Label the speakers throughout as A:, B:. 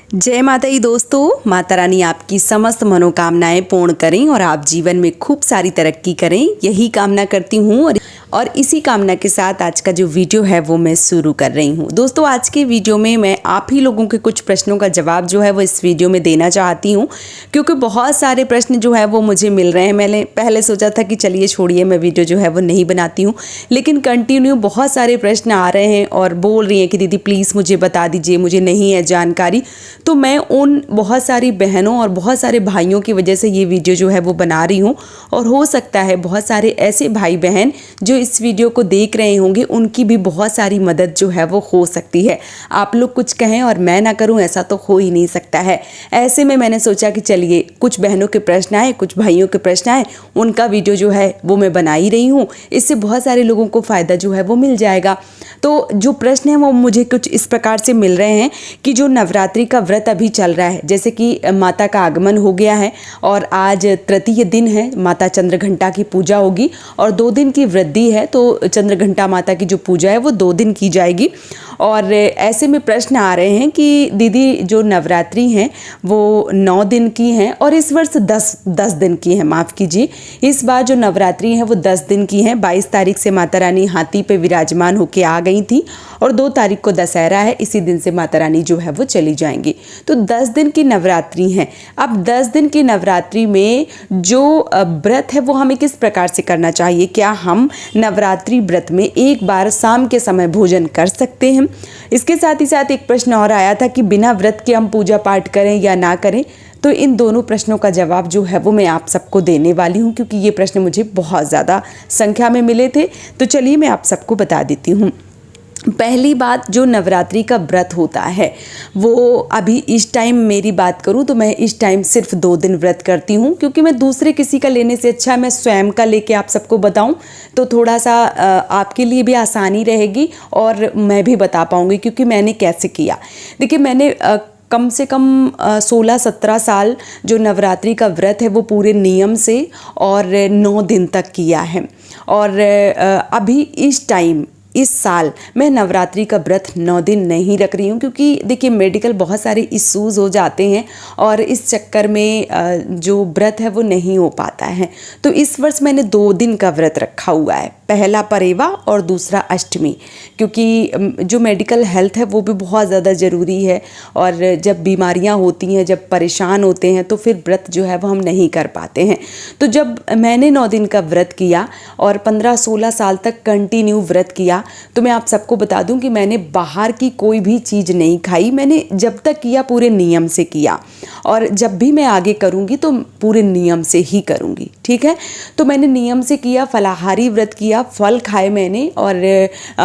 A: जय माता दी दोस्तों, माता रानी आपकी समस्त मनोकामनाएं पूर्ण करें और आप जीवन में खूब सारी तरक्की करें, यही कामना करती हूँ। और इसी कामना के साथ आज का जो वीडियो है वो मैं शुरू कर रही हूँ। दोस्तों, आज के वीडियो में मैं आप ही लोगों के कुछ प्रश्नों का जवाब जो है वो इस वीडियो में देना चाहती हूँ, क्योंकि बहुत सारे प्रश्न जो है वो मुझे मिल रहे हैं। मैंने पहले सोचा था कि चलिए छोड़िए, मैं वीडियो जो है वो नहीं बनाती हूँ, लेकिन कंटिन्यू बहुत सारे प्रश्न आ रहे हैं और बोल रही हैं कि दीदी प्लीज़ मुझे बता दीजिए, मुझे नहीं है जानकारी। तो मैं उन बहुत सारी बहनों और बहुत सारे भाइयों की वजह से ये वीडियो जो है वो बना रही हूँ, और हो सकता है बहुत सारे ऐसे भाई बहन जो इस वीडियो को देख रहे होंगे उनकी भी बहुत सारी मदद जो है वो हो सकती है। आप लोग कुछ कहें और मैं ना करूं, ऐसा तो हो ही नहीं सकता है। ऐसे में मैंने सोचा कि चलिए कुछ बहनों के प्रश्न आए, कुछ भाइयों के प्रश्न आए, उनका वीडियो जो है वो मैं बना ही रही हूँ। इससे बहुत सारे लोगों को फ़ायदा जो है वो मिल जाएगा। तो जो प्रश्न हैं वो मुझे कुछ इस प्रकार से मिल रहे हैं कि जो नवरात्रि का व्रत अभी चल रहा है, जैसे कि माता का आगमन हो गया है और आज तृतीय दिन है, माता चंद्रघंटा की पूजा होगी और 2 दिन की वृद्धि है, तो चंद्रघंटा माता की जो पूजा है वो 2 दिन की जाएगी। और ऐसे में प्रश्न आ रहे हैं कि दीदी जो नवरात्रि हैं वो 9 दिन की हैं और इस वर्ष 10 दिन की हैं, माफ़ कीजिए, इस बार जो नवरात्रि हैं वो 10 दिन की हैं। 22 तारीख से माता रानी हाथी पे विराजमान होके आ गई थी और 2 तारीख को दशहरा है, इसी दिन से माता रानी जो है वो चली जाएंगी। तो 10 दिन की नवरात्रि हैं। अब 10 दिन की नवरात्रि में जो व्रत है वो हमें किस प्रकार से करना चाहिए? क्या हम नवरात्रि व्रत में एक बार शाम के समय भोजन कर सकते हैं? इसके साथ ही साथ एक प्रश्न और आया था कि बिना व्रत के हम पूजा पाठ करें या ना करें। तो इन दोनों प्रश्नों का जवाब जो है वो मैं आप सबको देने वाली हूँ, क्योंकि ये प्रश्न मुझे बहुत ज़्यादा संख्या में मिले थे। तो चलिए मैं आप सबको बता देती हूँ। पहली बात, जो नवरात्रि का व्रत होता है वो अभी इस टाइम मेरी बात करूं तो मैं इस टाइम सिर्फ 2 दिन व्रत करती हूं, क्योंकि मैं दूसरे किसी का लेने से अच्छा मैं स्वयं का लेके आप सबको बताऊं तो थोड़ा सा आपके लिए भी आसानी रहेगी और मैं भी बता पाऊंगी क्योंकि मैंने कैसे किया। देखिए, मैंने कम से कम 16-17 साल जो नवरात्रि का व्रत है वो पूरे नियम से और 9 दिन तक किया है। और अभी इस टाइम इस साल मैं नवरात्रि का व्रत 9 दिन नहीं रख रही हूँ, क्योंकि देखिए मेडिकल बहुत सारे इश्यूज़ हो जाते हैं और इस चक्कर में जो व्रत है वो नहीं हो पाता है। तो इस वर्ष मैंने 2 दिन का व्रत रखा हुआ है, पहला परेवा और दूसरा अष्टमी, क्योंकि जो मेडिकल हेल्थ है वो भी बहुत ज़्यादा ज़रूरी है और जब बीमारियाँ होती हैं, जब परेशान होते हैं तो फिर व्रत जो है वो हम नहीं कर पाते हैं। तो जब मैंने 9 दिन का व्रत किया और 15-16 साल तक कंटिन्यू व्रत किया, तो मैं आप सबको बता दूं कि मैंने बाहर की कोई भी चीज़ नहीं खाई। मैंने जब तक किया पूरे नियम से किया और जब भी मैं आगे करूंगी तो पूरे नियम से ही करूंगी, ठीक है। तो मैंने नियम से किया, फलाहारी व्रत किया, फल खाए मैंने। और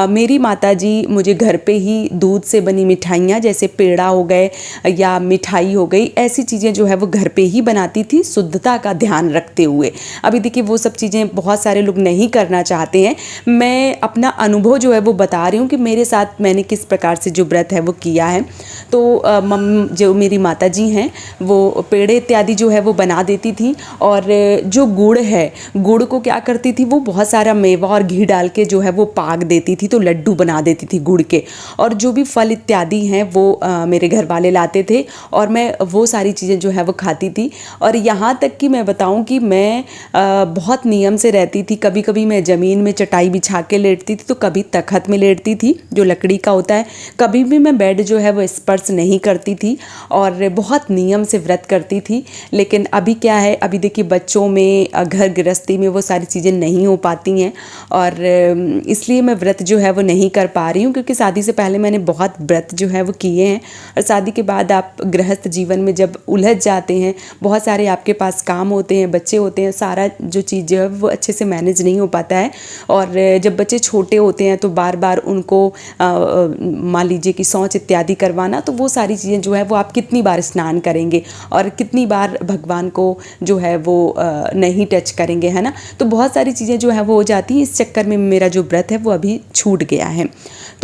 A: मेरी माताजी मुझे घर पे ही दूध से बनी मिठाइयाँ जैसे पेड़ा हो गए या मिठाई हो गई, ऐसी चीज़ें जो है वो घर पे ही बनाती थी, शुद्धता का ध्यान रखते हुए। अभी देखिए वो सब चीज़ें बहुत सारे लोग नहीं करना चाहते हैं। मैं अपना अनुभव जो है वो बता रही हूँ कि मेरे साथ मैंने किस प्रकार से जो व्रत है वो किया है। तो जो मेरी माता जी हैं वो पेड़े इत्यादि जो है वो बना देती थी, और जो गुड़ है, गुड़ को क्या करती थी, वो बहुत सारा मेवा और घी डाल के जो है वो पाक देती थी, तो लड्डू बना देती थी गुड़ के। और जो भी फल इत्यादि हैं वो मेरे घर वाले लाते थे और मैं वो सारी चीज़ें जो है वो खाती थी। और यहाँ तक कि मैं बताऊँ कि मैं बहुत नियम से रहती थी। कभी कभी मैं ज़मीन में चटाई बिछा के लेटती थी, तो कभी तखत में लेटती थी जो लकड़ी का होता है, कभी भी मैं बेड जो है वो स्पर्श नहीं करती थी और बहुत नियम से व्रत करती थी। लेकिन अभी क्या है, अभी देखिए बच्चों में, घर गृहस्थी में वो सारी चीज़ें नहीं हो पाती हैं और इसलिए मैं व्रत जो है वो नहीं कर पा रही हूँ, क्योंकि शादी से पहले मैंने बहुत व्रत जो है वो किए हैं और शादी के बाद आप गृहस्थ जीवन में जब उलझ जाते हैं, बहुत सारे आपके पास काम होते हैं, बच्चे होते हैं, सारा जो चीज़ जो है वो अच्छे से मैनेज नहीं हो पाता है। और जब बच्चे छोटे होते हैं तो बार बार उनको मान लीजिए कि शौच इत्यादि करवाना, तो वो सारी चीज़ें जो है वो आप कितनी बार स्नान करेंगे और कितनी बार भगवान को जो है वो नहीं टच करेंगे, है ना। तो बहुत सारी चीज़ें जो है वो हो जाती हैं। इस चक्कर में मेरा जो व्रत है वो अभी छूट गया है।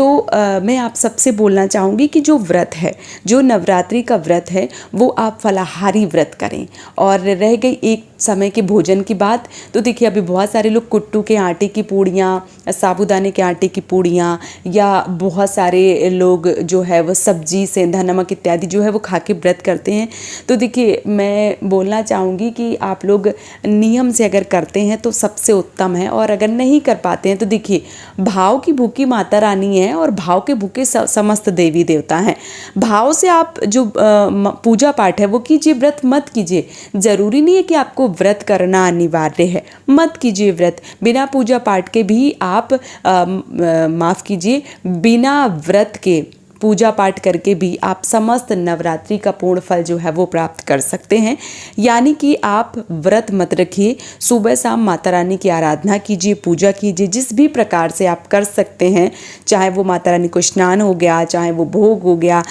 A: तो मैं आप सबसे बोलना चाहूँगी कि जो व्रत है, जो नवरात्रि का व्रत है, वो आप फलाहारी व्रत करें। और रह गई एक समय के भोजन की बात, तो देखिए अभी बहुत सारे लोग कुट्टू के आटे की पूड़ियाँ, साबूदाने के आटे की पूड़ियाँ, या बहुत सारे लोग जो है वो सब्जी, सेंधा नमक इत्यादि जो है वो खा के व्रत करते हैं। तो देखिए मैं बोलना चाहूँगी कि आप लोग नियम से अगर करते हैं तो सबसे उत्तम है, और अगर नहीं कर पाते हैं तो देखिए भाव की भूखी माता रानी है और भाव के भूखे समस्त देवी देवता हैं। भाव से आप जो पूजा पाठ है वो कीजिए, व्रत मत कीजिए। ज़रूरी नहीं है कि आपको व्रत करना अनिवार्य है, मत कीजिए व्रत। बिना पूजा पाठ के भी आप माफ़ कीजिए, बिना व्रत के पूजा पाठ करके भी आप समस्त नवरात्रि का पूर्ण फल जो है वो प्राप्त कर सकते हैं। यानी कि आप व्रत मत रखिए, सुबह शाम माता रानी की आराधना कीजिए, पूजा कीजिए, जिस भी प्रकार से आप कर सकते हैं। चाहे वो माता रानी को स्नान हो गया, चाहे वो भोग हो गया,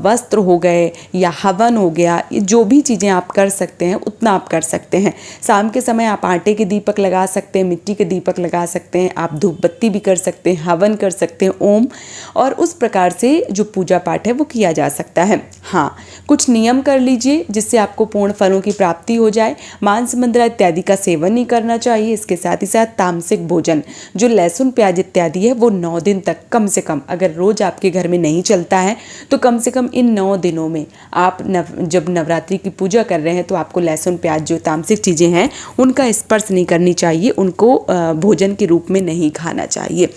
A: वस्त्र हो गए, या हवन हो गया, जो भी चीज़ें आप कर सकते हैं उतना आप कर सकते हैं। शाम के समय आप आटे के दीपक लगा सकते हैं, मिट्टी के दीपक लगा सकते हैं, आप धूप बत्ती भी कर सकते हैं, हवन कर सकते हैं ओम, और उस प्रकार से जो पूजा पाठ है वो किया जा सकता है। हाँ, कुछ नियम कर लीजिए जिससे आपको पूर्ण फलों की प्राप्ति हो जाए। मांस मंद्रा इत्यादि का सेवन नहीं करना चाहिए। इसके साथ ही साथ तामसिक भोजन, जो लहसुन प्याज इत्यादि है, वो 9 दिन तक कम से कम, अगर रोज आपके घर में नहीं चलता है तो कम से कम इन 9 दिनों में आप जब नवरात्रि की पूजा कर रहे हैं तो आपको लहसुन प्याज जो तामसिक चीज़ें हैं उनका स्पर्श नहीं करनी चाहिए, उनको भोजन के रूप में नहीं खाना चाहिए।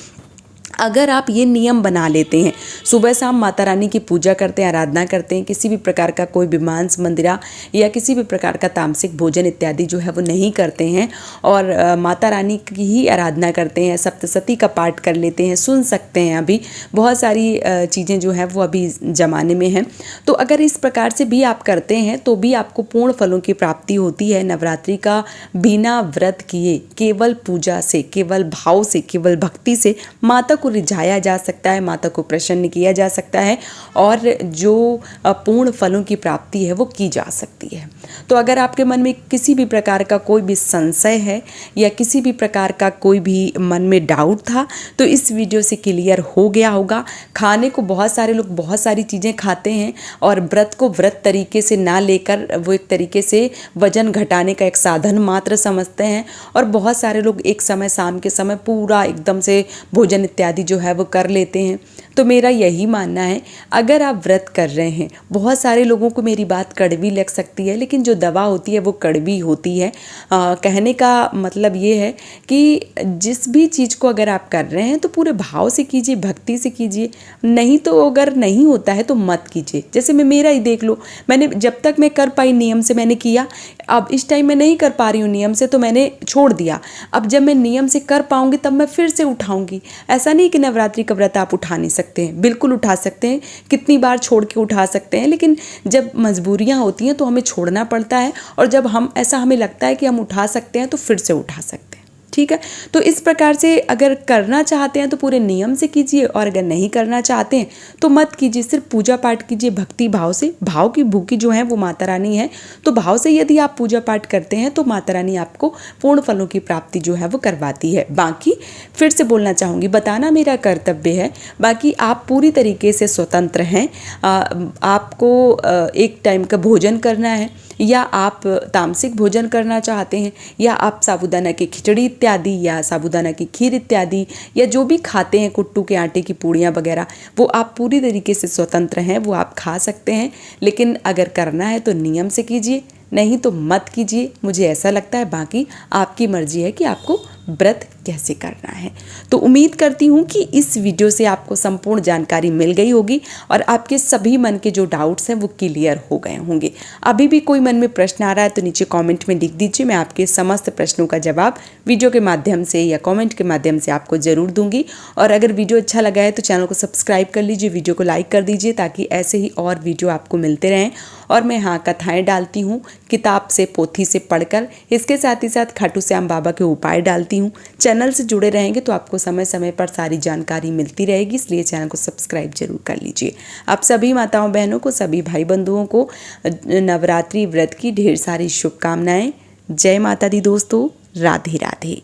A: अगर आप ये नियम बना लेते हैं, सुबह शाम माता रानी की पूजा करते हैं, आराधना करते हैं, किसी भी प्रकार का कोई भी मांस मंदिरा या किसी भी प्रकार का तामसिक भोजन इत्यादि जो है वो नहीं करते हैं, और माता रानी की ही आराधना करते हैं, सप्तशती का पाठ कर लेते हैं, सुन सकते हैं, अभी बहुत सारी चीज़ें जो हैं वो अभी ज़माने में हैं। तो अगर इस प्रकार से भी आप करते हैं तो भी आपको पूर्ण फलों की प्राप्ति होती है। नवरात्रि का बिना व्रत किए, केवल पूजा से, केवल भाव से, केवल भक्ति से माता को रिझाया जा सकता है, माता को प्रसन्न किया जा सकता है, और जो पूर्ण फलों की प्राप्ति है वो की जा सकती है। तो अगर आपके मन में किसी भी प्रकार का कोई भी संशय है या किसी भी प्रकार का कोई भी मन में डाउट था तो इस वीडियो से क्लियर हो गया होगा। खाने को बहुत सारे लोग बहुत सारी चीज़ें खाते हैं और व्रत को व्रत तरीके से ना लेकर वो एक तरीके से वजन घटाने का एक साधन मात्र समझते हैं, और बहुत सारे लोग एक समय शाम के समय पूरा एकदम से भोजन इत्यादि जो है वो कर लेते हैं। तो मेरा यही मानना है, अगर आप व्रत कर रहे हैं, बहुत सारे लोगों को मेरी बात कड़वी लग सकती है, लेकिन जो दवा होती है वो कड़वी होती है। कहने का मतलब ये है कि जिस भी चीज़ को अगर आप कर रहे हैं तो पूरे भाव से कीजिए, भक्ति से कीजिए, नहीं तो अगर नहीं होता है तो मत कीजिए। जैसे मेरा ही देख लो, मैंने जब तक मैं कर पाई नियम से मैंने किया, अब इस टाइम मैं नहीं कर पा रही हूँ नियम से तो मैंने छोड़ दिया। अब जब मैं नियम से कर पाऊँगी तब मैं फिर से उठाऊँगी। ऐसा नहीं कि नवरात्रि का व्रत आप उठा नहीं सकते हैं, बिल्कुल उठा सकते हैं, कितनी बार छोड़ के उठा सकते हैं, लेकिन जब मजबूरियां होती हैं तो हमें छोड़ना पड़ता है, और जब हमें लगता है कि हम उठा सकते हैं तो फिर से उठा सकते हैं। ठीक है, तो इस प्रकार से अगर करना चाहते हैं तो पूरे नियम से कीजिए, और अगर नहीं करना चाहते हैं तो मत कीजिए। सिर्फ पूजा पाठ कीजिए भक्ति भाव से। भाव की भूखी जो है वो माता रानी है, तो भाव से यदि आप पूजा पाठ करते हैं तो माता रानी आपको पूर्ण फलों की प्राप्ति जो है वो करवाती है। बाकी फिर से बोलना चाहूँगी, बताना मेरा कर्तव्य है, बाकी आप पूरी तरीके से स्वतंत्र हैं। आपको एक टाइम का भोजन करना है, या आप तामसिक भोजन करना चाहते हैं, या आप साबूदाना की खिचड़ी इत्यादि या साबूदाना की खीर इत्यादि या जो भी खाते हैं, कुट्टू के आटे की पूड़ियाँ वगैरह, वो आप पूरी तरीके से स्वतंत्र हैं, वो आप खा सकते हैं। लेकिन अगर करना है तो नियम से कीजिए, नहीं तो मत कीजिए, मुझे ऐसा लगता है। बाकी आपकी मर्जी है कि आपको व्रत कैसे करना है। तो उम्मीद करती हूँ कि इस वीडियो से आपको संपूर्ण जानकारी मिल गई होगी और आपके सभी मन के जो डाउट्स हैं वो क्लियर हो गए होंगे। अभी भी कोई मन में प्रश्न आ रहा है तो नीचे कमेंट में लिख दीजिए, मैं आपके समस्त प्रश्नों का जवाब वीडियो के माध्यम से या कमेंट के माध्यम से आपको ज़रूर दूंगी। और अगर वीडियो अच्छा लगा है तो चैनल को सब्सक्राइब कर लीजिए, वीडियो को लाइक कर दीजिए, ताकि ऐसे ही और वीडियो आपको मिलते रहें। और मैं हाँ कथाएँ डालती हूँ किताब से, पोथी से पढ़कर, इसके साथ ही साथ खाटू श्याम बाबा के उपाय डालती हूँ। चैनल से जुड़े रहेंगे तो आपको समय समय पर सारी जानकारी मिलती रहेगी, इसलिए चैनल को सब्सक्राइब जरूर कर लीजिए। आप सभी माताओं बहनों को, सभी भाई बंधुओं को नवरात्रि व्रत की ढेर सारी शुभकामनाएं। जय माता दी दोस्तों, राधे राधे।